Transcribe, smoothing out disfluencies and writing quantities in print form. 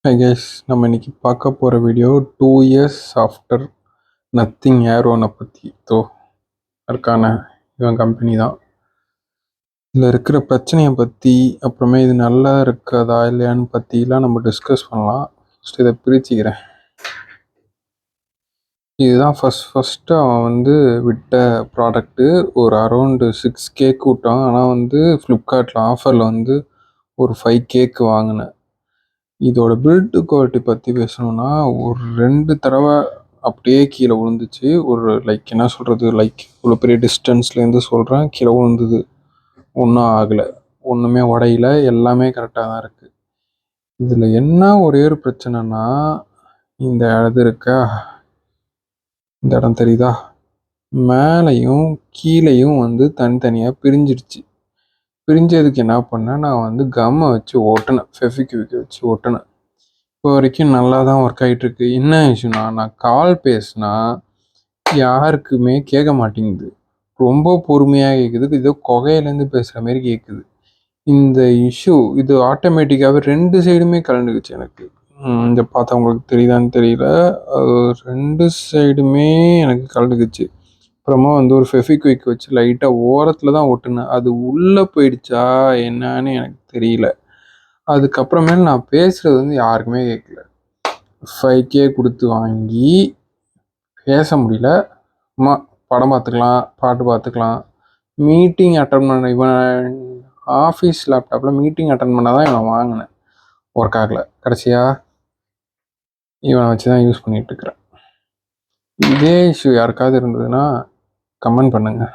Hi guys, நம்ம இன்னைக்கு பார்க்க போகிற வீடியோ 2 இயர்ஸ் ஆஃப்டர் நத்திங் ஏரோனை பற்றி. அதற்கான இவன் கம்பெனி தான். இதில் இருக்கிற பிரச்சனையை பற்றி, அப்புறமே இது நல்லா இருக்கதா இல்லையான்னு பற்றிலாம் நம்ம டிஸ்கஸ் பண்ணலாம். ஃபஸ்ட்டு இதை பிரிச்சுக்கிறேன். இதுதான் ஃபஸ்ட்டு அவன் விட்ட ப்ராடக்ட்டு. ஒரு அரௌண்டு 6K விட்டான். ஆனால் ஃப்ளிப்கார்ட்டில் ஆஃபரில் ஒரு 5K வாங்கினேன். இதோட பில்டு குவாலிட்டி பற்றி பேசணும்னா, ஒரு 2 தடவை அப்படியே கீழே விழுந்துச்சு. ஒரு என்ன சொல்கிறது, இவ்வளோ பெரிய டிஸ்டன்ஸ்லேருந்து சொல்கிறேன், கீழே விழுந்தது. ஒன்றும் ஆகலை, ஒன்றுமே உடையில, எல்லாமே கரெக்டாக தான் இருக்குது. இதில் என்ன ஒரே ஒரு பிரச்சனைனா, இந்த இடம் தெரியுதா, மேலேயும் கீழேயும் தனித்தனியாக பிரிஞ்சிடுச்சு. பிரிஞ்சதுக்கு என்ன பண்ணேன், நான் கம்மை வச்சு ஓட்டினேன், ஃபெவிக்விக்கை வச்சு ஓட்டினேன். இப்போ வரைக்கும் நல்லா தான் ஒர்க் ஆகிட்டுருக்கு. என்ன இஷ்யூனா, நான் கால் பேசினா யாருக்குமே கேட்க மாட்டேங்குது. ரொம்ப பொறுமையாக கேட்குது. ஏதோ குகையிலேருந்து பேசுகிற மாதிரி கேட்குது. இந்த இஷ்யூ இது ஆட்டோமேட்டிக்காகவே 2 சைடுமே கலந்துக்குச்சு எனக்கு. இந்த பார்த்தவங்களுக்கு தெரியுதான்னு தெரியல, அது 2 சைடுமே எனக்கு கலந்துக்குச்சு. அப்புறமா ஒரு ஃபெவிக்விக் வச்சு லைட்டாக ஓரத்தில் தான் ஒட்டுனேன். அது உள்ளே போயிடுச்சா என்னன்னு எனக்கு தெரியல. அதுக்கப்புறமேல் நான் பேசுகிறது யாருக்குமே கேட்கல. 5K கொடுத்து வாங்கி பேச முடியல. படம் பார்த்துக்கலாம், பாட்டு பார்த்துக்கலாம், மீட்டிங் அட்டன் பண்ண, இவன் ஆஃபீஸ் லேப்டாப்பில் மீட்டிங் அட்டன் பண்ண தான் இவன் வாங்கினேன். ஒர்க் ஆகலை. கடைசியாக இவனை வச்சு தான் யூஸ் பண்ணிகிட்ருக்கிறேன். இதே இஷ்யூ யாருக்காவது இருந்ததுன்னா கமெண்ட் பண்ணுங்கள்.